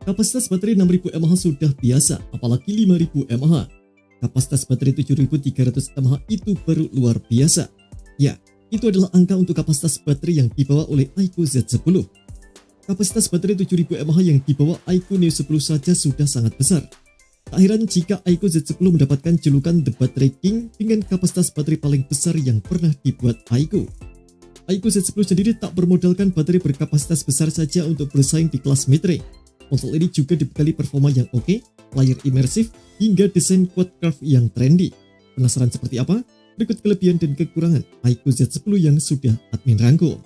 Kapasitas baterai 6000 mAh sudah biasa, apalagi 5000 mAh. Kapasitas baterai 7300 mAh itu baru luar biasa. Ya, itu adalah angka untuk kapasitas baterai yang dibawa oleh iQOO Z10. Kapasitas baterai 7000 mAh yang dibawa iQOO Neo 10 saja sudah sangat besar. Tak heran jika iQOO Z10 mendapatkan julukan The Battery King dengan kapasitas baterai paling besar yang pernah dibuat iQOO. iQOO Z10 sendiri tak bermodalkan baterai berkapasitas besar saja untuk bersaing di kelas mid-range. Konsol ini juga dibekali performa yang oke, layar imersif, hingga desain quad curve yang trendy. Penasaran seperti apa? Berikut kelebihan dan kekurangan iQOO Z10 yang sudah admin rangkum.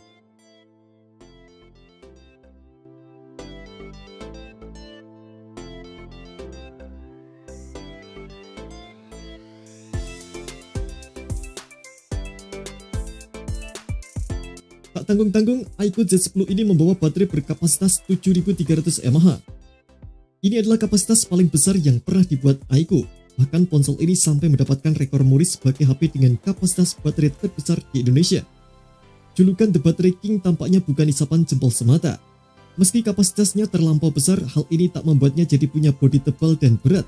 Tak tanggung-tanggung, iQOO Z10 ini membawa baterai berkapasitas 7300 mAh. Ini adalah kapasitas paling besar yang pernah dibuat iQOO. Bahkan ponsel ini sampai mendapatkan rekor muri sebagai HP dengan kapasitas baterai terbesar di Indonesia. Julukan The Battery King tampaknya bukan isapan jempol semata. Meski kapasitasnya terlampau besar, hal ini tak membuatnya jadi punya bodi tebal dan berat.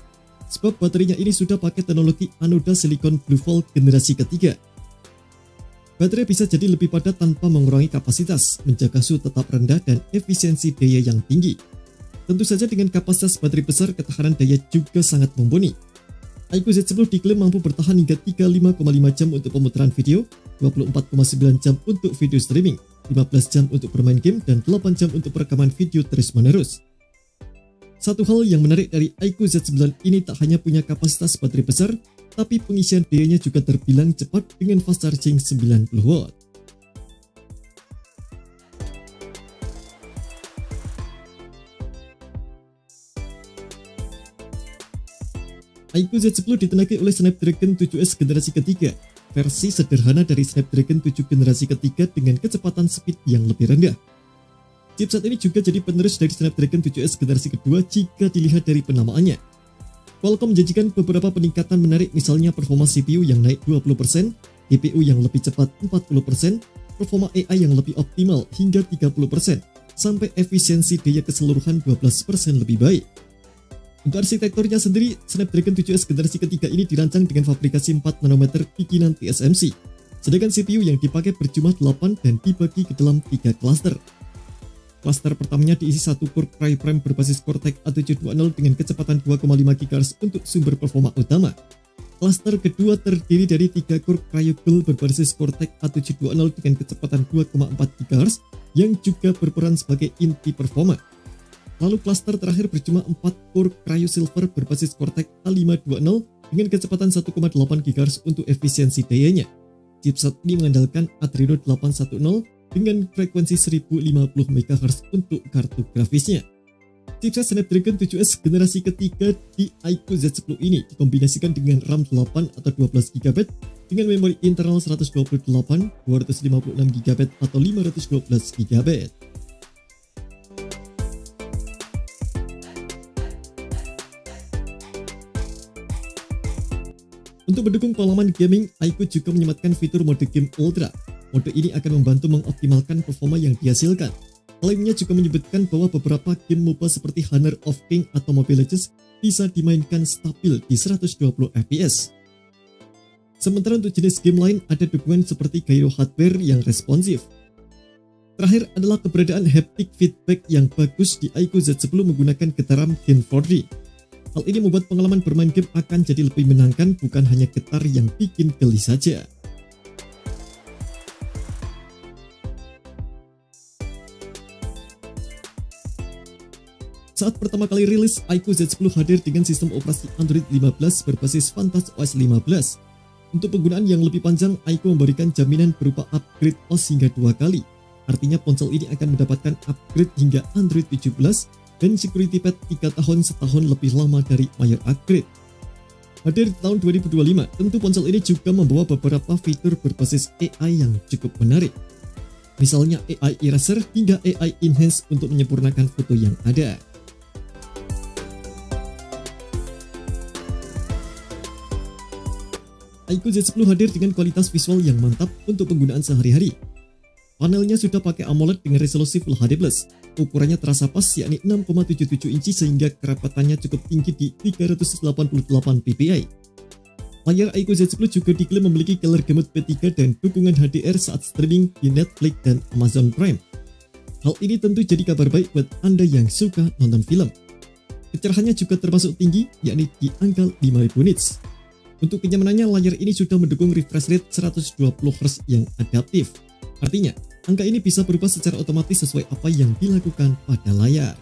Sebab baterainya ini sudah pakai teknologi anoda silikon Bluevolt generasi ketiga. Baterai bisa jadi lebih padat tanpa mengurangi kapasitas, menjaga suhu tetap rendah dan efisiensi daya yang tinggi. Tentu saja dengan kapasitas baterai besar, ketahanan daya juga sangat mumpuni. iQOO Z10 diklaim mampu bertahan hingga 35,5 jam untuk pemutaran video, 24,9 jam untuk video streaming, 15 jam untuk bermain game, dan 8 jam untuk perekaman video terus-menerus. Satu hal yang menarik dari iQOO Z9 ini tak hanya punya kapasitas baterai besar, tapi pengisian dayanya juga terbilang cepat dengan fast charging 90W. iQOO Z10 ditenagai oleh Snapdragon 7S generasi ketiga, versi sederhana dari Snapdragon 7 generasi ketiga dengan kecepatan speed yang lebih rendah. Chipset ini juga jadi penerus dari Snapdragon 7S generasi kedua jika dilihat dari penamaannya. Qualcomm menjanjikan beberapa peningkatan menarik, misalnya performa CPU yang naik 20%, GPU yang lebih cepat 40%, performa AI yang lebih optimal hingga 30%, sampai efisiensi daya keseluruhan 12% lebih baik. Untuk arsitekturnya sendiri, Snapdragon 7S generasi ketiga ini dirancang dengan fabrikasi 4 nanometer bikinan TSMC, sedangkan CPU yang dipakai berjumlah 8 dan dibagi ke dalam 3 klaster. Klaster pertamanya diisi satu core Cryo Prime berbasis Cortex A720 dengan kecepatan 2,5 GHz untuk sumber performa utama. Klaster kedua terdiri dari 3 core Cryo Gold berbasis Cortex A720 dengan kecepatan 2,4 GHz yang juga berperan sebagai inti performa. Lalu klaster terakhir berjumlah 4 core Cryo Silver berbasis Cortex A520 dengan kecepatan 1,8 GHz untuk efisiensi dayanya. Chipset ini mengandalkan Adreno 810 dengan frekuensi 1050 MHz untuk kartu grafisnya. Chipset Snapdragon 7S generasi ketiga di iQOO Z10 ini dikombinasikan dengan RAM 8 atau 12 GB dengan memori internal 128, 256 GB atau 512 GB. Untuk mendukung pengalaman gaming, iQOO juga menyematkan fitur mode game Ultra. Mode ini akan membantu mengoptimalkan performa yang dihasilkan. Klaimnya juga menyebutkan bahwa beberapa game MOBA seperti Honor of Kings atau Mobile Legends bisa dimainkan stabil di 120 FPS. Sementara untuk jenis game lain ada dukungan seperti gyro hardware yang responsif. Terakhir adalah keberadaan haptic feedback yang bagus di iQOO Z10 menggunakan getaran Gen 4D. Hal ini membuat pengalaman bermain game akan jadi lebih menyenangkan, bukan hanya getar yang bikin geli saja. Saat pertama kali rilis, iQOO Z10 hadir dengan sistem operasi Android 15 berbasis Vantage OS 15. Untuk penggunaan yang lebih panjang, iQOO memberikan jaminan berupa upgrade OS hingga 2 kali. Artinya ponsel ini akan mendapatkan upgrade hingga Android 17 dan security patch 3 tahun setahun lebih lama dari mayor upgrade. Hadir di tahun 2025, tentu ponsel ini juga membawa beberapa fitur berbasis AI yang cukup menarik. Misalnya AI Eraser hingga AI Enhance untuk menyempurnakan foto yang ada. iQOO Z10 hadir dengan kualitas visual yang mantap untuk penggunaan sehari-hari. Panelnya sudah pakai AMOLED dengan resolusi Full HD+, Ukurannya terasa pas yakni 6,77 inci sehingga kerapatannya cukup tinggi di 388 ppi. Layar iQOO Z10 juga diklaim memiliki color gamut P3 dan dukungan HDR saat streaming di Netflix dan Amazon Prime. Hal ini tentu jadi kabar baik buat Anda yang suka nonton film. Kecerahannya juga termasuk tinggi, yakni di angka 5000 nits. Untuk kenyamanannya, layar ini sudah mendukung refresh rate 120Hz yang adaptif. Artinya, angka ini bisa berubah secara otomatis sesuai apa yang dilakukan pada layar.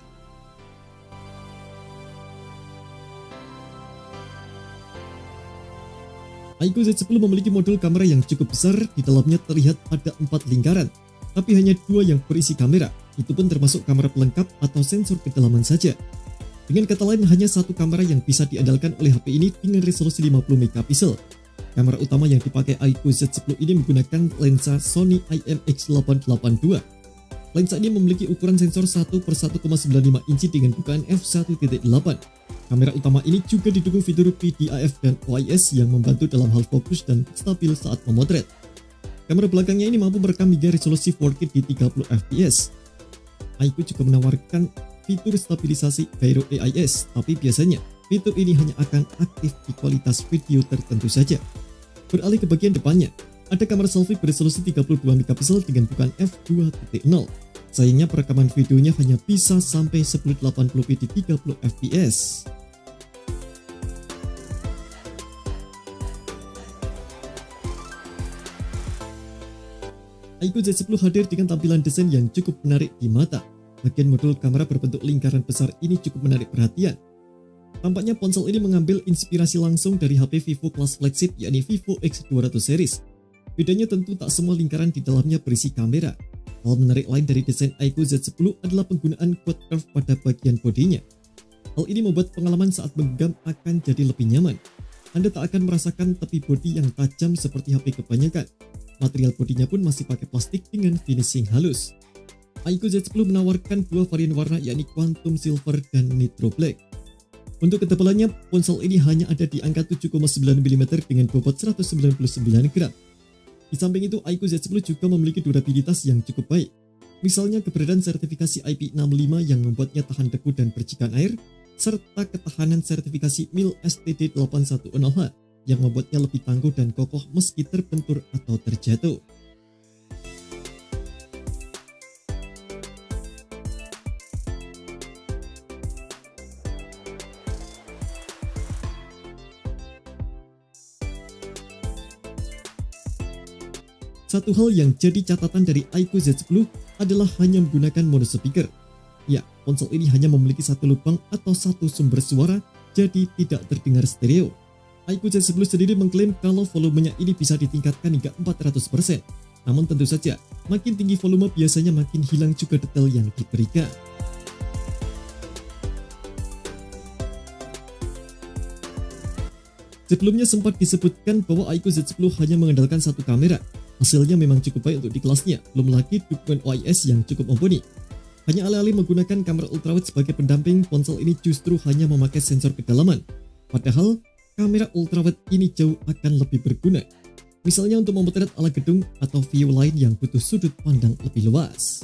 iQOO Z10 memiliki modul kamera yang cukup besar, di dalamnya terlihat ada 4 lingkaran, tapi hanya 2 yang berisi kamera, itu pun termasuk kamera pelengkap atau sensor kedalaman saja. Dengan kata lain, hanya satu kamera yang bisa diandalkan oleh HP ini dengan resolusi 50 megapiksel. Kamera utama yang dipakai iQOO Z10 ini menggunakan lensa Sony IMX882. Lensa ini memiliki ukuran sensor 1/1,95 inci dengan bukaan f1.8. Kamera utama ini juga didukung fitur PDAF dan OIS yang membantu dalam hal fokus dan stabil saat memotret. Kamera belakangnya ini mampu merekam hingga resolusi 4K di 30 fps. iQOO juga menawarkan fitur stabilisasi Gyro AIS, tapi biasanya fitur ini hanya akan aktif di kualitas video tertentu saja. Beralih ke bagian depannya, ada kamera selfie beresolusi 32 megapiksel dengan bukaan f2.0. Sayangnya perekaman videonya hanya bisa sampai 1080p di 30 fps. iQOO Z10 hadir dengan tampilan desain yang cukup menarik di mata. Bagian modul kamera berbentuk lingkaran besar ini cukup menarik perhatian. Tampaknya ponsel ini mengambil inspirasi langsung dari HP Vivo kelas flagship yakni Vivo X200 series. Bedanya tentu tak semua lingkaran di dalamnya berisi kamera. Hal menarik lain dari desain iQOO Z10 adalah penggunaan quad curve pada bagian bodinya. Hal ini membuat pengalaman saat menggenggam akan jadi lebih nyaman. Anda tak akan merasakan tepi bodi yang tajam seperti HP kebanyakan. Material bodinya pun masih pakai plastik dengan finishing halus. iQOO Z10 menawarkan 2 varian warna yakni Quantum Silver dan Nitro Black. Untuk ketebalannya, ponsel ini hanya ada di angka 7,9 mm dengan bobot 199 gram. Di samping itu, iQOO Z10 juga memiliki durabilitas yang cukup baik. Misalnya keberadaan sertifikasi IP65 yang membuatnya tahan debu dan percikan air, serta ketahanan sertifikasi MIL STD810H yang membuatnya lebih tangguh dan kokoh meski terbentur atau terjatuh. Satu hal yang jadi catatan dari iQOO Z10 adalah hanya menggunakan mode speaker. Ya, ponsel ini hanya memiliki satu lubang atau satu sumber suara, jadi tidak terdengar stereo. iQOO Z10 sendiri mengklaim kalau volumenya ini bisa ditingkatkan hingga 400%. Namun tentu saja, makin tinggi volume biasanya makin hilang juga detail yang diberikan. Sebelumnya sempat disebutkan bahwa iQOO Z10 hanya mengandalkan satu kamera. Hasilnya memang cukup baik untuk di kelasnya, belum lagi dukungan OIS yang cukup mumpuni. Hanya alih-alih menggunakan kamera ultrawide sebagai pendamping, ponsel ini justru hanya memakai sensor kedalaman. Padahal, kamera ultrawide ini jauh akan lebih berguna. Misalnya untuk memotret ala gedung atau view lain yang butuh sudut pandang lebih luas.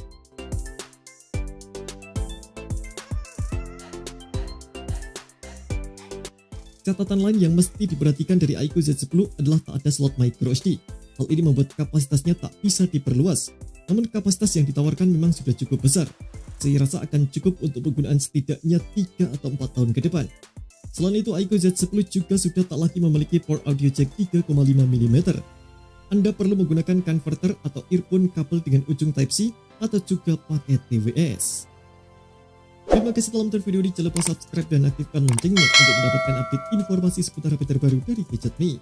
Catatan lain yang mesti diperhatikan dari iQOO Z10 adalah tak ada slot microSD. Hal ini membuat kapasitasnya tak bisa diperluas. Namun kapasitas yang ditawarkan memang sudah cukup besar. Saya rasa akan cukup untuk penggunaan setidaknya 3 atau 4 tahun ke depan. Selain itu, iQOO Z10 juga sudah tak lagi memiliki port audio jack 3,5 mm. Anda perlu menggunakan converter atau earphone kabel dengan ujung Type-C atau juga pakai TWS. Terima kasih telah menonton video ini, jangan lupa subscribe dan aktifkan loncengnya untuk mendapatkan update informasi seputar HP terbaru dari Gadget Me.